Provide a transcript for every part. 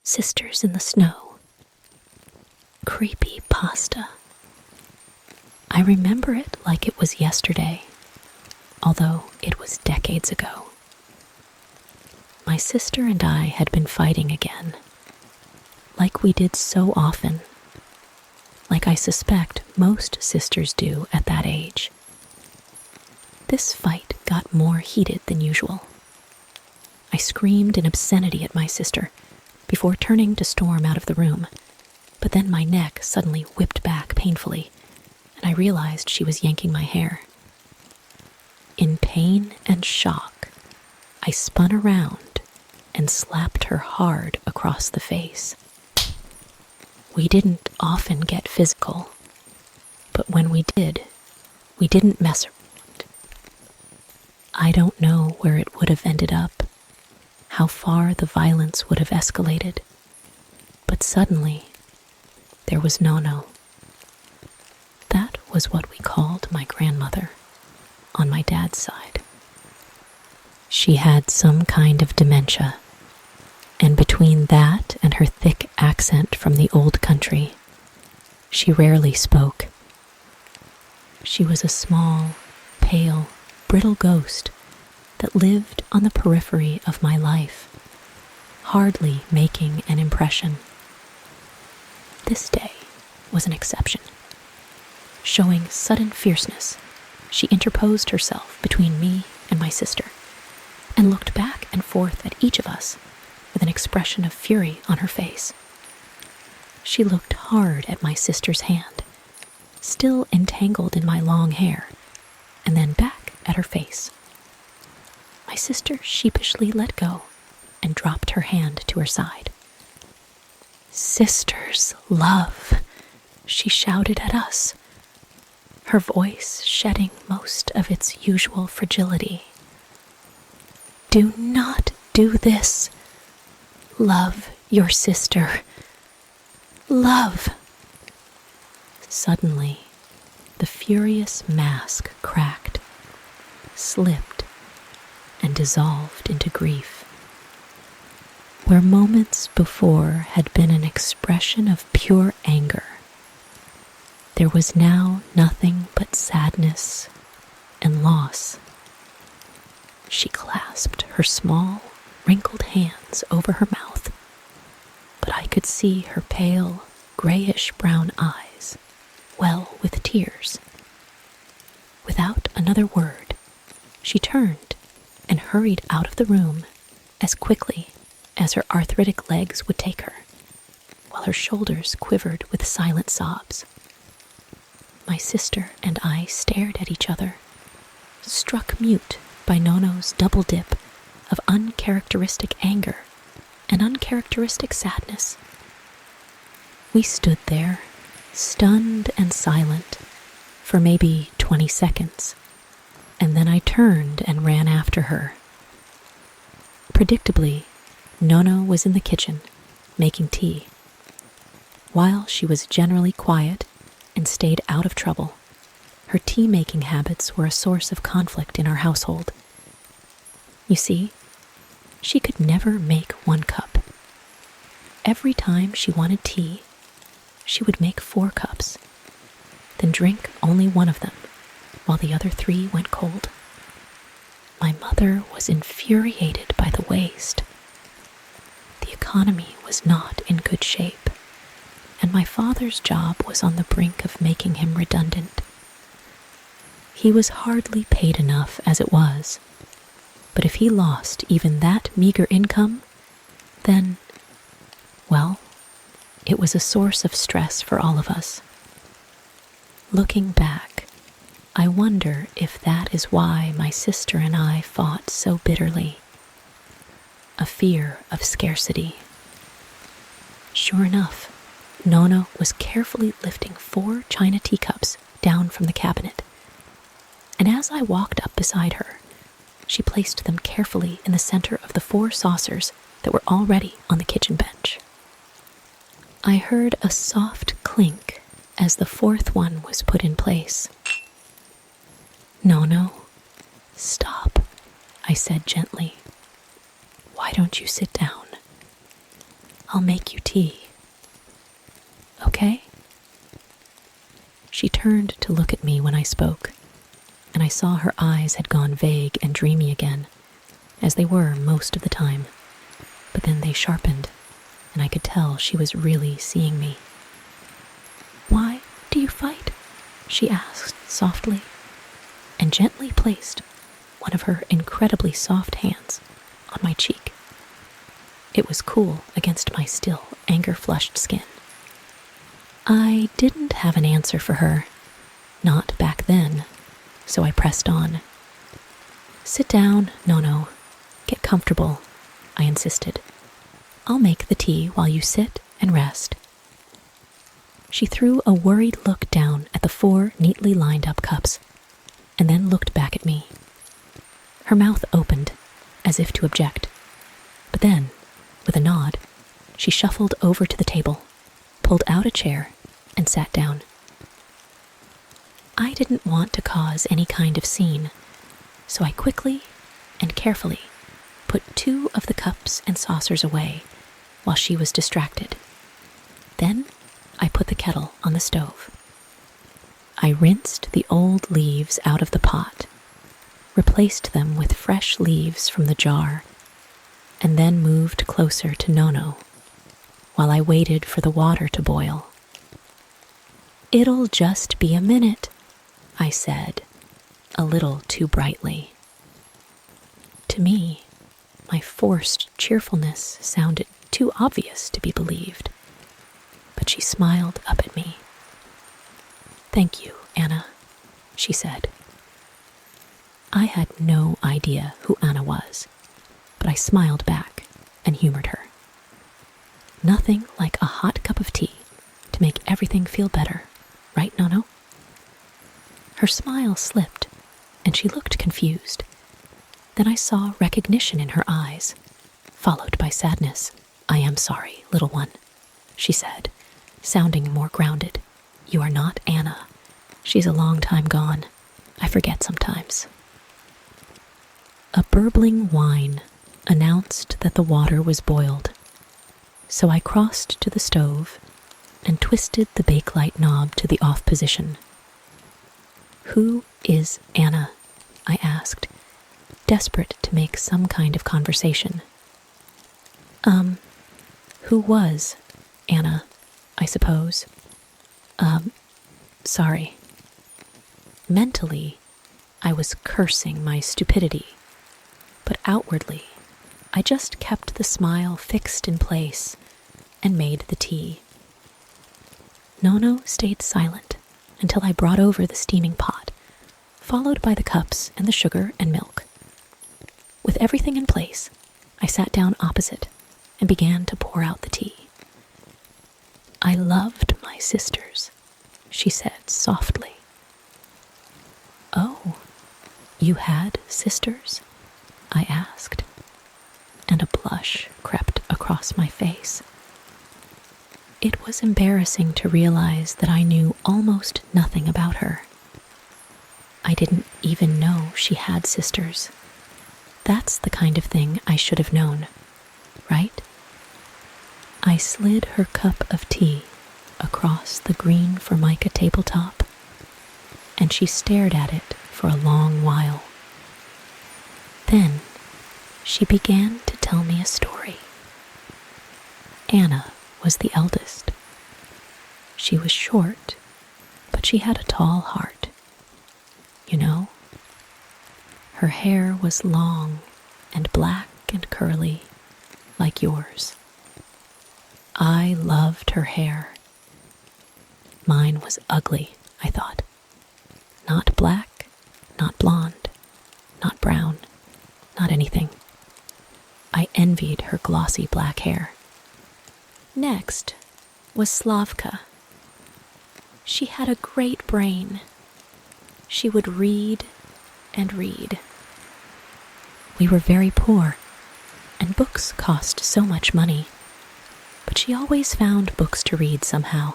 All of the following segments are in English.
Sisters in the Snow. Creepypasta. I remember it like it was yesterday, although it was decades ago. My sister and I had been fighting again, like we did so often, like I suspect most sisters do at that age. This fight got more heated than usual. I screamed in obscenity at my sister before turning to storm out of the room, but then my neck suddenly whipped back painfully, and I realized she was yanking my hair. In pain and shock, I spun around and slapped her hard across the face. We didn't often get physical, but when we did, we didn't mess around. I don't know where it would have ended up, how far the violence would have escalated, but suddenly, there was Nono. That was what we called my grandmother, on my dad's side. She had some kind of dementia, and between that and her thick accent from the old country, she rarely spoke. She was a small, pale, brittle ghost that lived on the periphery of my life, hardly making an impression. This day was an exception. Showing sudden fierceness, she interposed herself between me and my sister, and looked back and forth at each of us with an expression of fury on her face. She looked hard at my sister's hand, still entangled in my long hair, and then back at her face. My sister sheepishly let go and dropped her hand to her side. "Sisters, love," she shouted at us, her voice shedding most of its usual fragility. "Do not do this. Love your sister. Love." Suddenly, the furious mask cracked, slipped, and dissolved into grief. Where moments before had been an expression of pure anger, there was now nothing but sadness and loss. She clasped her small, wrinkled hands over her mouth, but I could see her pale, grayish-brown eyes well with tears. Without another word, she turned and hurried out of the room as quickly as her arthritic legs would take her, while her shoulders quivered with silent sobs. My sister and I stared at each other, struck mute by Nono's double dip of uncharacteristic anger and uncharacteristic sadness. We stood there, stunned and silent, for maybe 20 seconds, and then I turned and ran after her. Predictably, Nono was in the kitchen, making tea. While she was generally quiet and stayed out of trouble, her tea-making habits were a source of conflict in our household. You see, she could never make one cup. Every time she wanted tea, she would make 4 cups, then drink only one of them, while the other 3 went cold. My mother was infuriated by the waste. The economy was not in good shape, and my father's job was on the brink of making him redundant. He was hardly paid enough as it was, but if he lost even that meager income, then, well, it was a source of stress for all of us. Looking back, I wonder if that is why my sister and I fought so bitterly. A fear of scarcity. Sure enough, Nono was carefully lifting 4 china teacups down from the cabinet, and as I walked up beside her, she placed them carefully in the center of the 4 saucers that were already on the kitchen bench. I heard a soft clink as the 4th one was put in place. "Nono, stop," I said gently. "Why don't you sit down?" I'll make you tea. Okay? She turned to look at me when I spoke, and I saw her eyes had gone vague and dreamy again, as they were most of the time. But then they sharpened, and I could tell she was really seeing me. Why do you fight? She asked softly, and gently placed one of her incredibly soft hands on my cheek. It was cool against my still anger-flushed skin. I didn't have an answer for her, not back then, so I pressed on. Sit down, No. Get comfortable, I insisted. I'll make the tea while you sit and rest. She threw a worried look down at the 4 neatly lined up cups, and then looked back at me. Her mouth opened, as if to object, but then, with a nod, she shuffled over to the table, pulled out a chair, and sat down. I didn't want to cause any kind of scene, so I quickly and carefully put 2 of the cups and saucers away while she was distracted. Then I put the kettle on the stove. I rinsed the old leaves out of the pot, replaced them with fresh leaves from the jar, and then moved closer to No while I waited for the water to boil. It'll just be a minute, I said, a little too brightly. To me, my forced cheerfulness sounded too obvious to be believed, but she smiled up at me. Thank you, Anna, she said. I had no idea who Anna was, but I smiled back and humored her. Nothing like a hot cup of tea to make everything feel better, right, No? Her smile slipped, and she looked confused. Then I saw recognition in her eyes, followed by sadness. I am sorry, little one, she said, sounding more grounded. You are not Anna. She's a long time gone. I forget sometimes. A burbling whine announced that the water was boiled, so I crossed to the stove and twisted the Bakelite knob to the off position. Who is Anna? I asked, desperate to make some kind of conversation. Who was Anna, I suppose? Sorry. Mentally, I was cursing my stupidity, but outwardly, I just kept the smile fixed in place and made the tea. No stayed silent until I brought over the steaming pot, followed by the cups and the sugar and milk. With everything in place, I sat down opposite and began to pour out the tea. I loved my sisters, she said softly. Oh, you had sisters? I asked, and a blush crept across my face. It was embarrassing to realize that I knew almost nothing about her. I didn't even know she had sisters. That's the kind of thing I should have known, right? I slid her cup of tea across the green Formica tabletop, and she stared at it for a long while. Then she began to tell me a story. Anna was the eldest. She was short, but she had a tall heart. You know, her hair was long and black and curly, like yours. I loved her hair. Mine was ugly, I thought. Not black, not blonde, not brown, not anything. I envied her glossy black hair. Next was Slavka. She had a great brain. She would read and read. We were very poor, and books cost so much money, but she always found books to read somehow.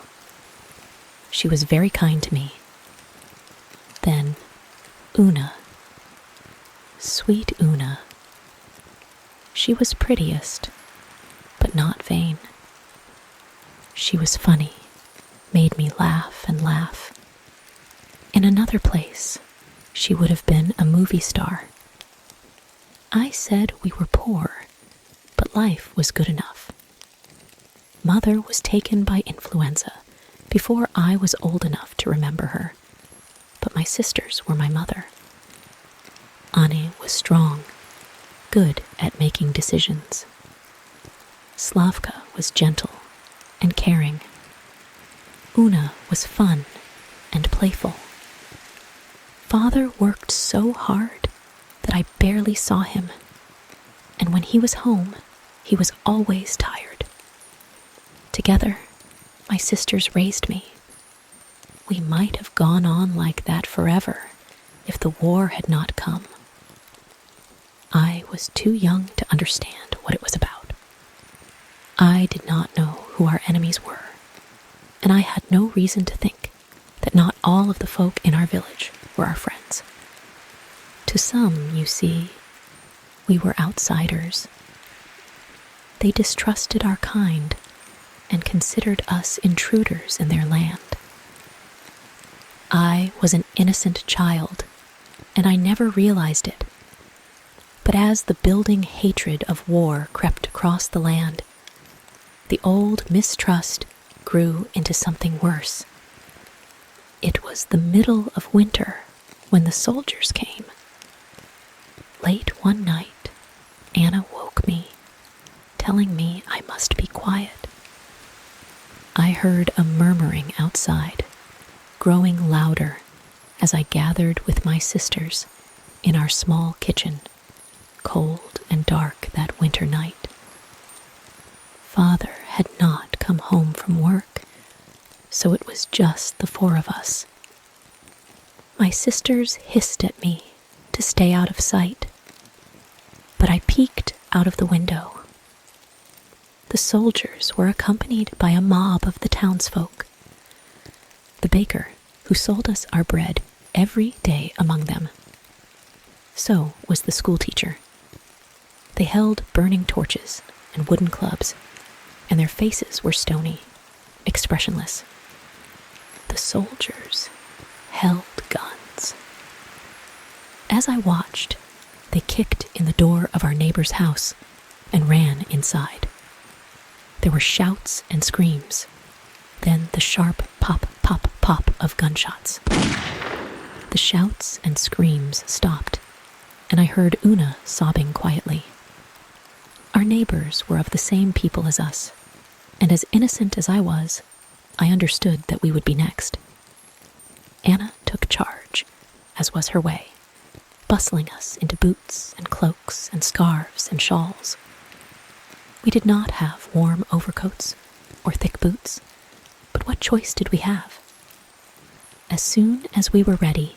She was very kind to me. Then Una. Sweet Una. She was prettiest, but not vain. she was funny, made me laugh and laugh. In another place, she would have been a movie star. I said we were poor, but life was good enough. Mother was taken by influenza before I was old enough to remember her, but my sisters were my mother. Annie was strong, good at making decisions. Slavka was gentle and caring. Una was fun and playful. Father worked so hard that I barely saw him, and when he was home, he was always tired. Together, my sisters raised me. We might have gone on like that forever if the war had not come. I was too young to understand what it was about. I did not know who our enemies were, and I had no reason to think that not all of the folk in our village were our friends. To some, you see, we were outsiders. They distrusted our kind and considered us intruders in their land. I was an innocent child, and I never realized it. But as the building hatred of war crept across the land, the old mistrust grew into something worse. It was the middle of winter when the soldiers came. Late one night, Anna woke me, telling me I must be quiet. I heard a murmuring outside, growing louder as I gathered with my sisters in our small kitchen, cold and dark that winter night. Father had not come home from work, so it was just the four of us. My sisters hissed at me to stay out of sight, but I peeked out of the window. The soldiers were accompanied by a mob of the townsfolk. The baker, who sold us our bread every day among them. So was the schoolteacher. They held burning torches and wooden clubs, and their faces were stony, expressionless. The soldiers held guns. As I watched, they kicked in the door of our neighbor's house and ran inside. There were shouts and screams, then the sharp pop, pop, pop of gunshots. The shouts and screams stopped, and I heard Una sobbing quietly. Our neighbors were of the same people as us, and as innocent as I was, I understood that we would be next. Anna took charge, as was her way, bustling us into boots and cloaks and scarves and shawls. We did not have warm overcoats or thick boots, but what choice did we have? As soon as we were ready,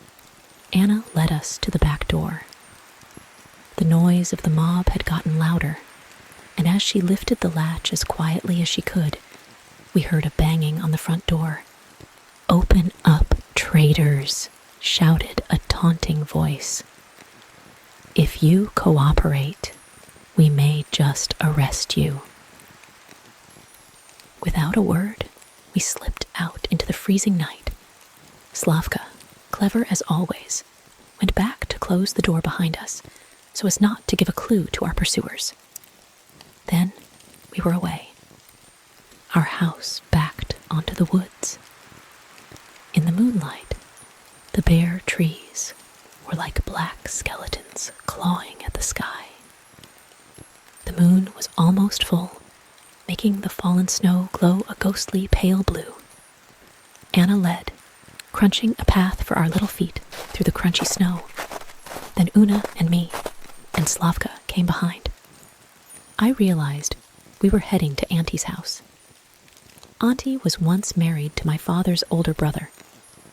Anna led us to the back door. The noise of the mob had gotten louder, and as she lifted the latch as quietly as she could, we heard a banging on the front door. "Open up, traitors," shouted a taunting voice. "If you cooperate, we may just arrest you." Without a word, we slipped out into the freezing night. Slavka, clever as always, went back to close the door behind us so as not to give a clue to our pursuers. Then we were away. Our house backed onto the woods. In the moonlight, the bare trees were like black skeletons clawing at the sky. The moon was almost full, making the fallen snow glow a ghostly pale blue. Anna led, crunching a path for our little feet through the crunchy snow. Then Una and me and Slavka came behind. I realized we were heading to Auntie's house. Auntie was once married to my father's older brother,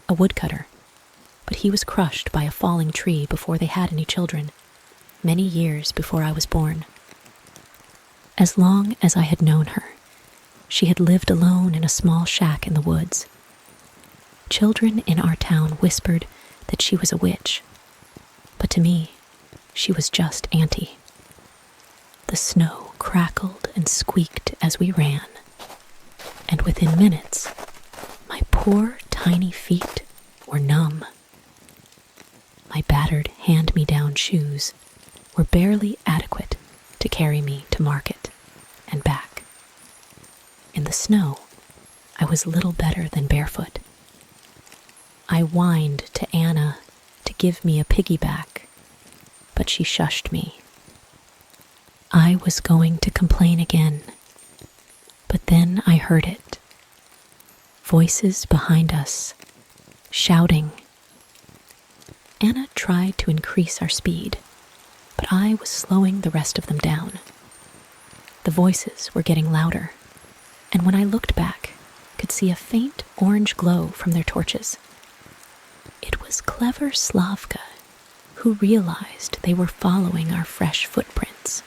a woodcutter, but he was crushed by a falling tree before they had any children, many years before I was born. As long as I had known her, she had lived alone in a small shack in the woods. Children in our town whispered that she was a witch, but to me, she was just Auntie. The snow crackled and squeaked as we ran. and within minutes, my poor tiny feet were numb. My battered hand-me-down shoes were barely adequate to carry me to market and back. In the snow, I was little better than barefoot. I whined to Anna to give me a piggyback, but she shushed me. I was going to complain again, but then I heard it. Voices behind us, shouting. Anna tried to increase our speed, but I was slowing the rest of them down. The voices were getting louder, and when I looked back, could see a faint orange glow from their torches. It was clever Slavka, who realized they were following our fresh footprints.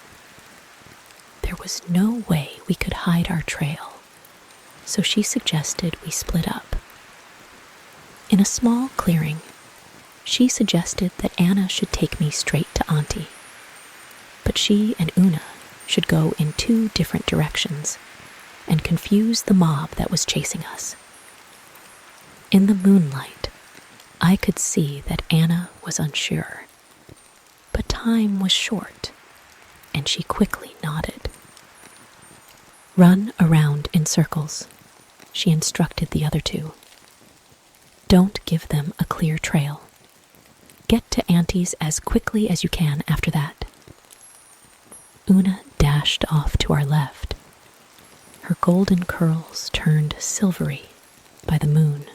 There was no way we could hide our trail, so she suggested we split up. In a small clearing, she suggested that Anna should take me straight to Auntie, but she and Una should go in 2 different directions and confuse the mob that was chasing us. In the moonlight, I could see that Anna was unsure, but time was short, and she quickly nodded. Run around in circles, she instructed the other 2. Don't give them a clear trail. Get to Auntie's as quickly as you can after that. Una dashed off to our left. Her golden curls turned silvery by the moon.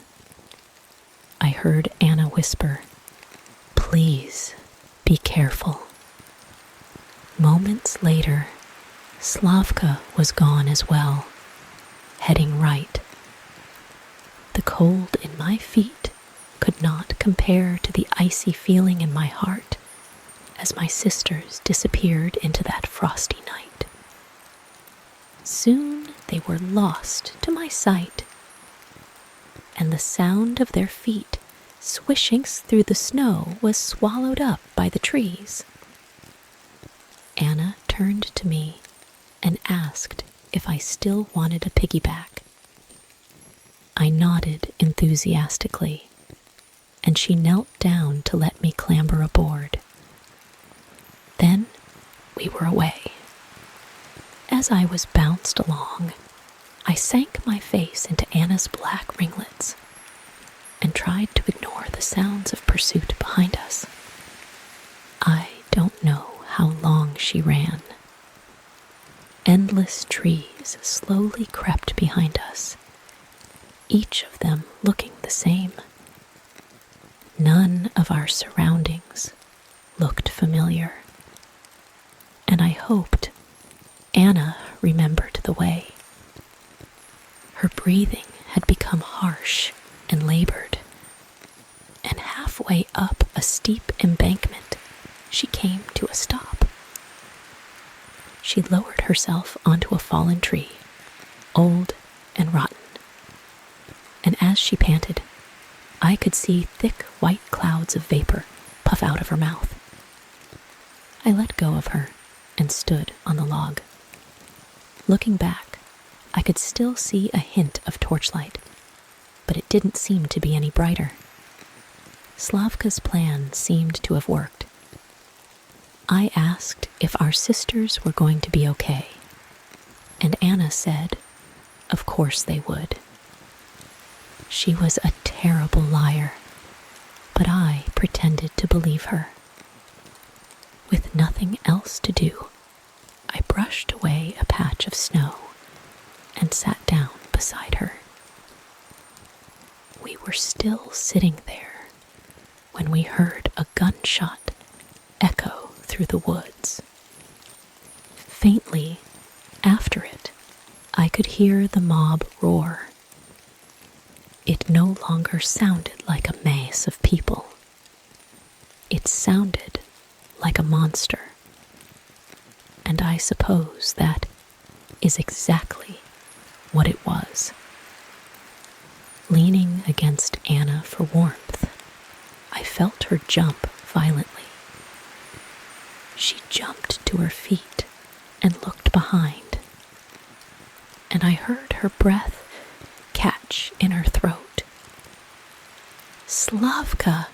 I heard Anna whisper, "Please, be careful." Moments later, Slavka was gone as well, heading right. The cold in my feet could not compare to the icy feeling in my heart as my sisters disappeared into that frosty night. Soon they were lost to my sight, and the sound of their feet swishing through the snow was swallowed up by the trees. Anna turned to me and asked if I still wanted a piggyback. I nodded enthusiastically, and she knelt down to let me clamber aboard. Then we were away. As I was bounced along, I sank my face into Anna's black ringlets and tried to ignore the sounds of pursuit behind us. I don't know how long she ran. Endless trees slowly crept behind us, each of them looking the same. None of our surroundings looked familiar, and I hoped Anna remembered the way. Her breathing had become harsh and labored, and halfway up a steep embankment, she came to a stop. She lowered herself onto a fallen tree, old and rotten, and as she panted, I could see thick white clouds of vapor puff out of her mouth. I let go of her and stood on the log. Looking back, I could still see a hint of torchlight, but it didn't seem to be any brighter. Slavka's plan seemed to have worked. I asked if our sisters were going to be okay, and Anna said, of course they would. She was a terrible liar, but I pretended to believe her. With nothing else to do, I brushed away a patch of snow and sat down beside her. We were still sitting there when we heard a gunshot echo through the woods. Faintly, after it, I could hear the mob roar. It no longer sounded like a mass of people. It sounded like a monster. And I suppose that is exactly what it was. Leaning against Anna for warmth, I felt her jump violently. She jumped to her feet and looked behind, and I heard her breath catch in her throat. "Slavka,"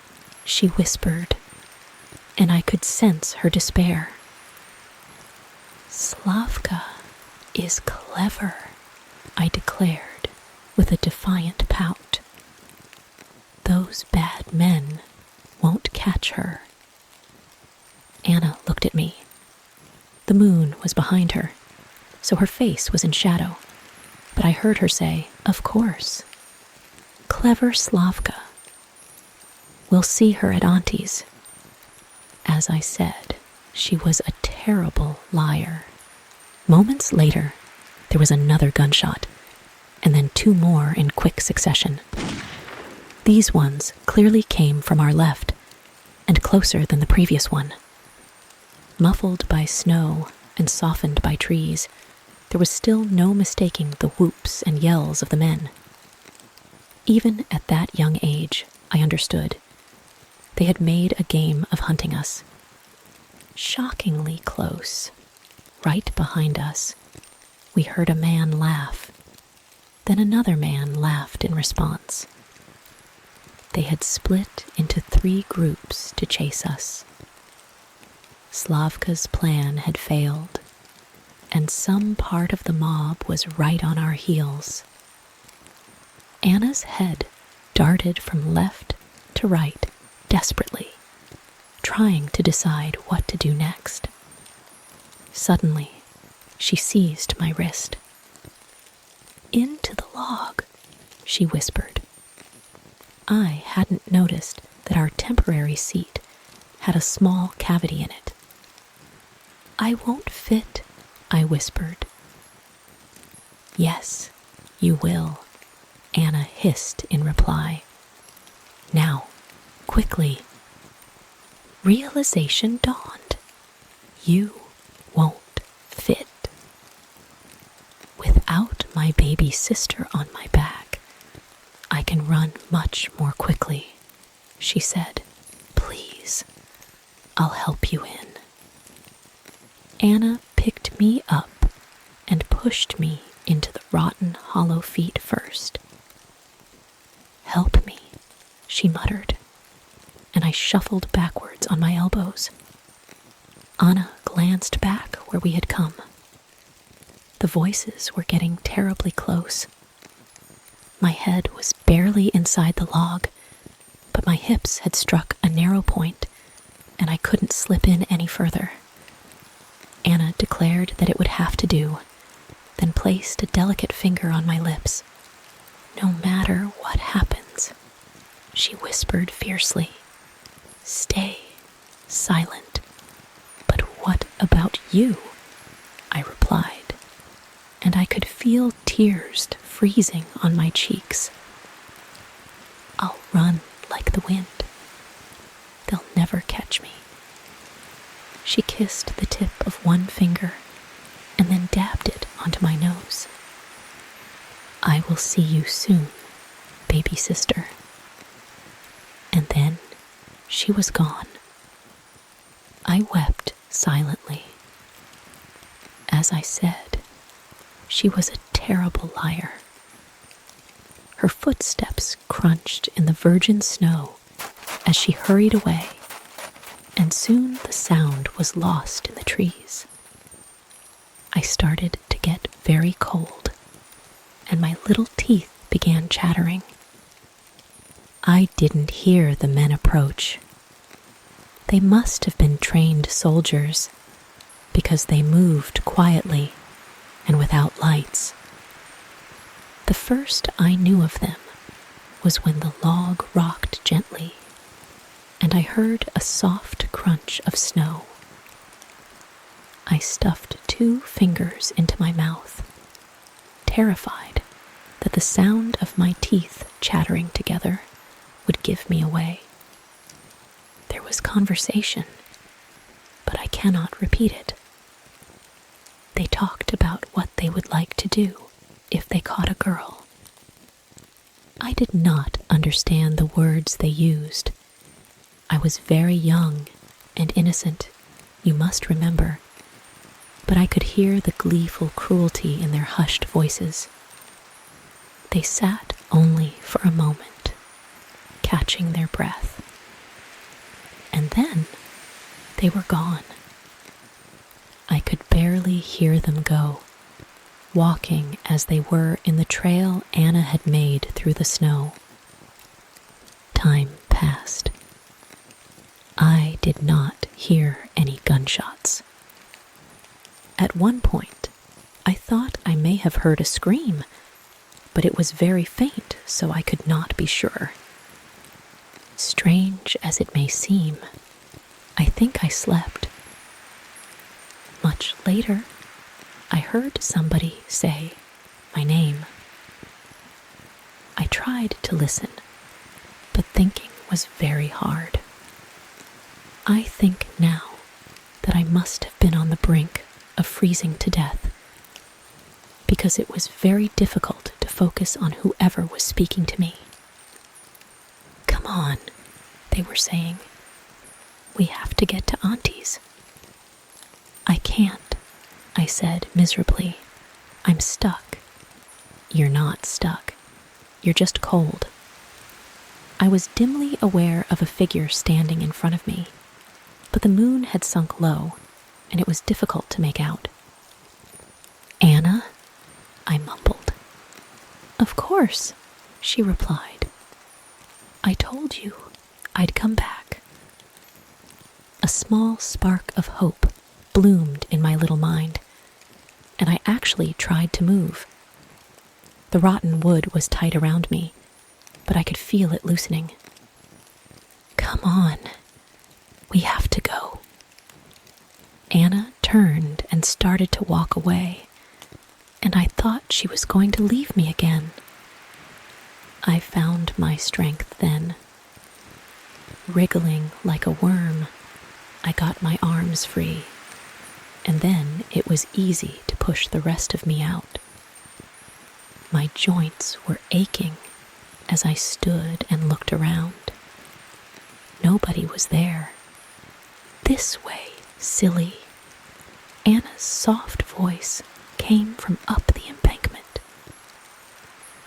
she whispered, and I could sense her despair. "Slavka is clever," I declared with a defiant pout. "Those bad men won't catch her." Anna looked at me. The moon was behind her, so her face was in shadow, but I heard her say, "Of course. Clever Slavka. We'll see her at Auntie's." As I said, she was a terrible liar. Moments later, there was another gunshot, and then two more in quick succession. These ones clearly came from our left, and closer than the previous one. Muffled by snow and softened by trees, there was still no mistaking the whoops and yells of the men. Even at that young age, I understood. They had made a game of hunting us. Shockingly close, right behind us, we heard a man laugh. Then another man laughed in response. They had split into 3 groups to chase us. Slavka's plan had failed, and some part of the mob was right on our heels. Anna's head darted from left to right desperately, trying to decide what to do next. Suddenly, she seized my wrist. "Into the log," she whispered. I hadn't noticed that our temporary seat had a small cavity in it. "I won't fit," I whispered. "Yes, you will," Anna hissed in reply. "Now, quickly." Realization dawned. You won't fit. Without my baby sister on my back, I can run much more quickly, she said. "Please, I'll help you in." Anna picked me up and pushed me into the rotten hollow feet first. "Help me," she muttered, and I shuffled backwards on my elbows. Anna glanced back where we had come. The voices were getting terribly close. My head was barely inside the log, but my hips had struck a narrow point, and I couldn't slip in any further. Anna declared that it would have to do, then placed a delicate finger on my lips. "No matter what happens," she whispered fiercely, "stay silent." "But what about you?" I replied, and I could feel tears freezing on my cheeks. "I'll run like the wind. They'll never catch me." She kissed the tip of one finger and then dabbed it onto my nose. "I will see you soon, baby sister." And then she was gone. I wept silently. As I said, she was a terrible liar. Her footsteps crunched in the virgin snow as she hurried away, and soon the sound was lost in the trees. I started to get very cold, and my little teeth began chattering. I didn't hear the men approach. They must have been trained soldiers, because they moved quietly and without lights. The first I knew of them was when the log rocked gently, and I heard a soft crunch of snow. I stuffed 2 fingers into my mouth, terrified that the sound of my teeth chattering together would give me away. There was conversation, but I cannot repeat it. They talked about what they would like to do if they caught a girl. I did not understand the words they used. I was very young and innocent, you must remember, but I could hear the gleeful cruelty in their hushed voices. They sat only for a moment, catching their breath. And then they were gone. I could barely hear them go, walking as they were in the trail Anna had made through the snow. Time passed. I did not hear any gunshots. At one point, I thought I may have heard a scream, but it was very faint, so I could not be sure. Strange as it may seem, I think I slept. Much later, I heard somebody say my name. I tried to listen, but thinking was very hard. I think now that I must have been on the brink of freezing to death, because it was very difficult to focus on whoever was speaking to me. "Come on," they were saying. "We have to get to Auntie's." "I can't," I said miserably. "I'm stuck." "You're not stuck. You're just cold." I was dimly aware of a figure standing in front of me, but the moon had sunk low, and it was difficult to make out. "Anna?" I mumbled. "Of course," she replied. "I told you I'd come back." A small spark of hope bloomed in my little mind, and I actually tried to move. The rotten wood was tight around me, but I could feel it loosening. "Come on, we have to go." Anna turned and started to walk away, and I thought she was going to leave me again. I found my strength then. Wriggling like a worm, I got my arms free, and then it was easy to push the rest of me out. My joints were aching as I stood and looked around. Nobody was there. "This way, silly." Anna's soft voice came from up the embankment,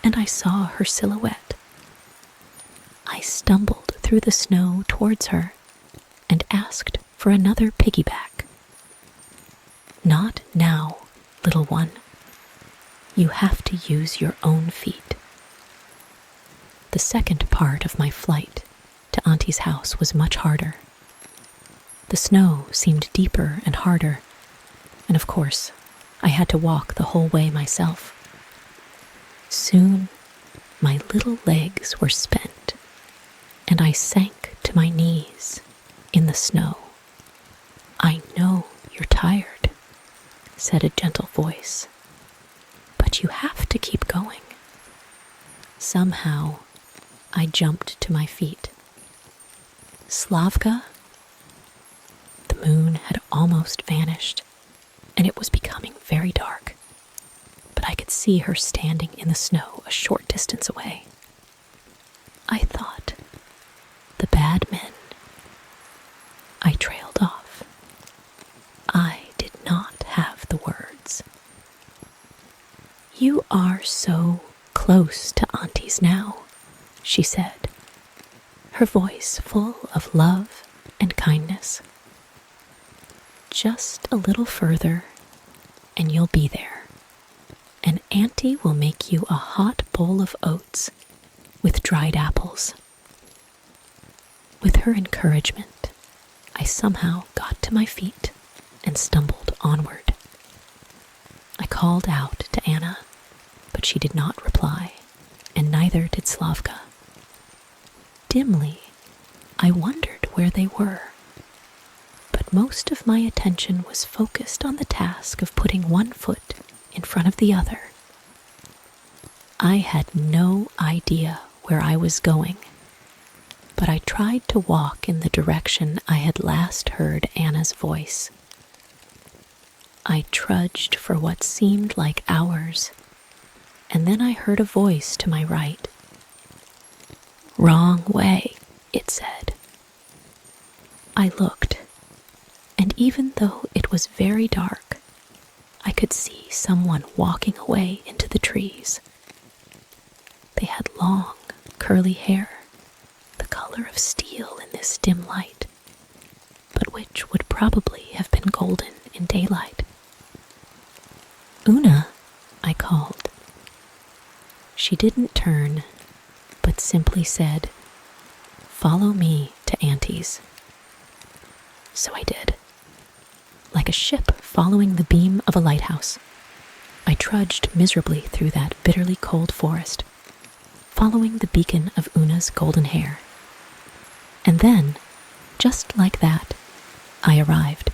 and I saw her silhouette. I stumbled through the snow towards her and asked for another piggyback. "Not now, little one. You have to use your own feet." The second part of my flight to Auntie's house was much harder. The snow seemed deeper and harder, and of course, I had to walk the whole way myself. Soon, my little legs were spent, and I sank to my knees in the snow. "I know you're tired," said a gentle voice, "but you have to keep going." Somehow, I jumped to my feet. "Slavka?" The moon had almost vanished, and it was becoming very dark, but I could see her standing in the snow a short distance away. I thought, the bad men. I trailed off. I did not have the words. "You are so close to Auntie's now," she said, her voice full of love and kindness. "Just a little further, and you'll be there. And Auntie will make you a hot bowl of oats with dried apples." With her encouragement, I somehow got to my feet and stumbled onward. I called out to Anna, but she did not reply, and neither did Slavka. Dimly, I wondered where they were, but most of my attention was focused on the task of putting one foot in front of the other. I had no idea where I was going, but I tried to walk in the direction I had last heard Anna's voice. I trudged for what seemed like hours, and then I heard a voice to my right. "Wrong way," it said. I looked, and even though it was very dark, I could see someone walking away into the trees. They had long, curly hair, the color of steel in this dim light, but which would probably have been golden in daylight. "Una," I called. She didn't turn, but simply said, "Follow me to Auntie's." So I did. Like a ship following the beam of a lighthouse, I trudged miserably through that bitterly cold forest, following the beacon of Una's golden hair. And then, just like that, I arrived.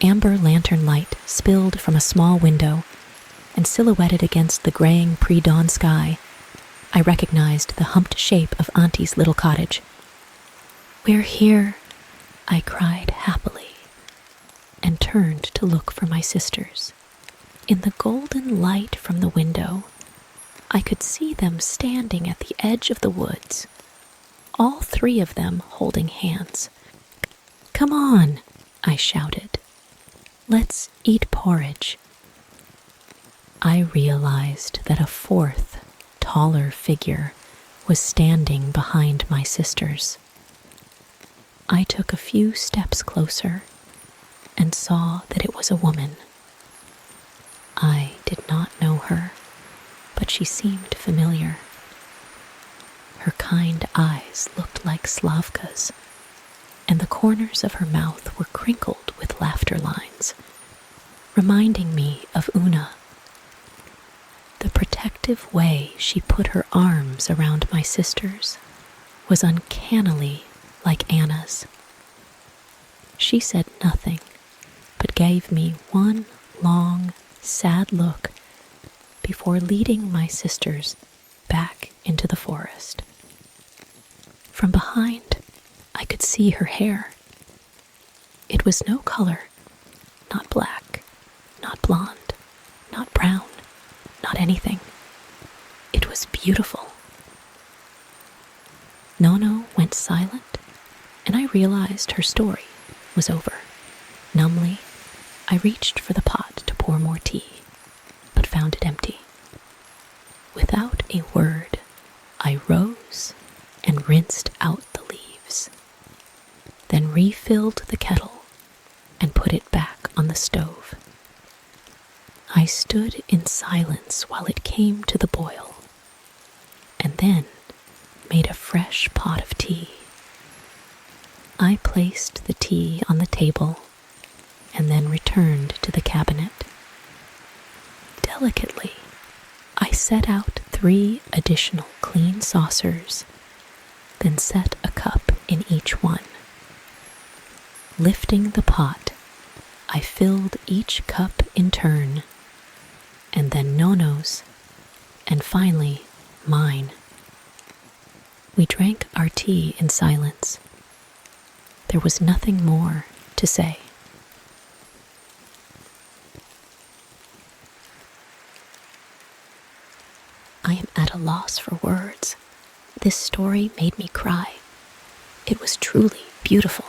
Amber lantern light spilled from a small window, and silhouetted against the graying pre-dawn sky, I recognized the humped shape of Auntie's little cottage. "We're here," I cried happily, and turned to look for my sisters. In the golden light from the window, I could see them standing at the edge of the woods, all three of them holding hands. "Come on," I shouted. "Let's eat porridge." I realized that a fourth, taller figure was standing behind my sisters. I took a few steps closer and saw that it was a woman. I did not know her, but she seemed familiar. Her kind eyes looked like Slavka's, and the corners of her mouth were crinkled with laughter lines, reminding me of Una. The protective way she put her arms around my sisters was uncannily like Anna's. She said nothing, but gave me one long, sad look before leading my sisters back into the forest. From behind, I could see her hair. It was no color, not black, not blonde, not brown, not anything. It was beautiful. Nono went silent, and I realized her story was over. Numbly, I reached for the pot to pour more tea, but found it empty. Without a word, I rose and rinsed out the leaves, then refilled the kettle and put it back on the stove. I stood in silence while it came to the boil, and then made a fresh pot of tea. I placed the tea on the table and then returned to the cabinet. Delicately, I set out 3 additional clean saucers, then set a cup in each one. Lifting the pot, I filled each cup in turn, and then Nono's, and finally mine. We drank our tea in silence. There was nothing more to say. I am at a loss for words. This story made me cry. It was truly beautiful.